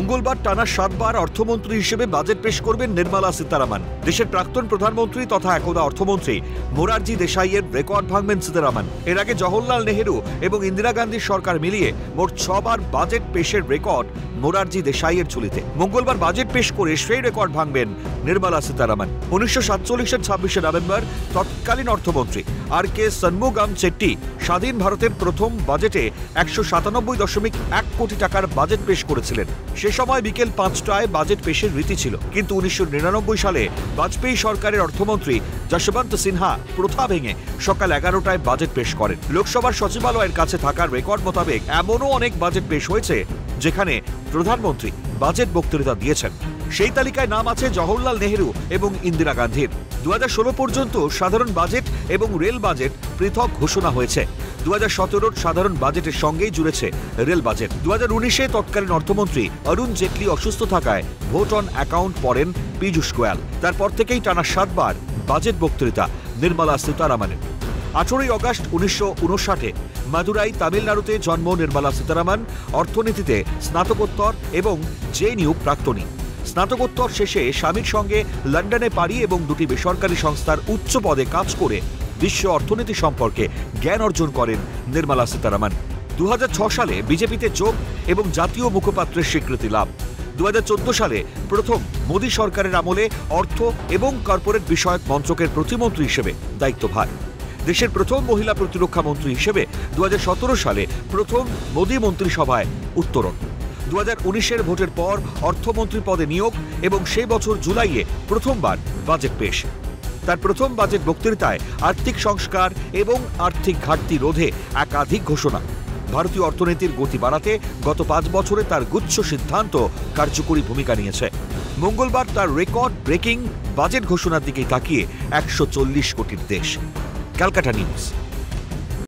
মঙ্গলবার টানা 7 বার অর্থমন্ত্রী হিসেবে বাজেট পেশ করবেন নির্মলা সীতারামন। দেশের প্রাক্তন প্রধানমন্ত্রী তথা একদা অর্থমন্ত্রী মোরারজি দেশাইয়ের রেকর্ড ভাঙবেন সীতারামন। এর আগে জওহরলাল নেহেরু এবং ইন্দিরা গান্ধীর সরকার মিলিয়ে মোট 6 বার বাজেট পেশের রেকর্ড মোরারজি দেশাইয়ের ঝুলিতে। মঙ্গলবার বাজেট পেশ করে সেই রেকর্ড ভাঙবেন নির্মলা সীতারামন। 1947-এর 26শে নভেম্বর তৎকালীন অর্থমন্ত্রী RK ষণমুগম চেট্টি স্বাধীন ভারতের প্রথম বাজেটে 197.1 কোটি টাকার বাজেট পেশ করেছিলেন। সে সময় বিকেল 5টায় বাজেট পেশের রীতি ছিল, কিন্তু 1999 সালে বাজপেয়ী সরকারের অর্থমন্ত্রী যশবন্ত সিনহা প্রথা ভেঙে সকাল 11টায় বাজেট পেশ করেন। লোকসভার সচিবালয়ের কাছে থাকার রেকর্ড মোতাবেক এমনও অনেক বাজেট পেশ হয়েছে যেখানে প্রধানমন্ত্রী বাজেট বক্তৃতা দিয়েছেন। সেই তালিকায় নাম আছে জওহরলাল নেহেরু এবং ইন্দিরা গান্ধীর। 2016 পর্যন্ত সাধারণ বাজেট এবং রেল বাজেট পৃথক ঘোষণা হয়েছে। 2017-র সাধারণ বাজেটের সঙ্গেই জুড়েছে রেল বাজেট। 2019-এ তৎকালীন অর্থমন্ত্রী অরুণ জেটলি অসুস্থ থাকায় ভোট অন অ্যাকাউন্ট পড়েন পীযূষ গোয়াল। তারপর থেকেই টানা 7 বার বাজেট বক্তৃতা নির্মলা সীতারামনের। 18ই আগস্ট 1959-এ মাদুরাই তামিলনাড়ুতে জন্ম নির্মলা সীতারামন। অর্থনীতিতে স্নাতকোত্তর এবং JNU প্রাক্তনী। স্নাতকোত্তর শেষে স্বামীর সঙ্গে লন্ডনে পাড়ি এবং দুটি বেসরকারি সংস্থার উচ্চ পদে কাজ করে বিশ্ব অর্থনীতি সম্পর্কে জ্ঞান অর্জন করেন নির্মলা সীতারামন। 2006 সালে বিজেপিতে যোগ এবং জাতীয় মুখপাত্রের স্বীকৃতি লাভ। 2014 সালে প্রথম মোদী সরকারের আমলে অর্থ এবং কর্পোরেট বিষয়ক মন্ত্রকের প্রতিমন্ত্রী হিসেবে দায়িত্বভার। দেশের প্রথম মহিলা প্রতিরক্ষা মন্ত্রী হিসেবে 2017 সালে প্রথম মোদী মন্ত্রিসভায় উত্তরণ। 2019-এর ভোটের পর অর্থমন্ত্রী পদে নিয়োগ এবং সেই বছর জুলাইয়ে প্রথমবার বাজেট পেশ। তার প্রথম বাজেট বক্তৃতায় আর্থিক সংস্কার এবং আর্থিক ঘাটতি রোধে একাধিক ঘোষণা। ভারতীয় অর্থনীতির গতি বাড়াতে গত 5 বছরে তার গুচ্ছ সিদ্ধান্ত কার্যকরী ভূমিকা নিয়েছে। মঙ্গলবার তার রেকর্ড ব্রেকিং বাজেট ঘোষণার দিকেই তাকিয়ে 140 কোটির দেশ। ক্যালকাটা নিউজ।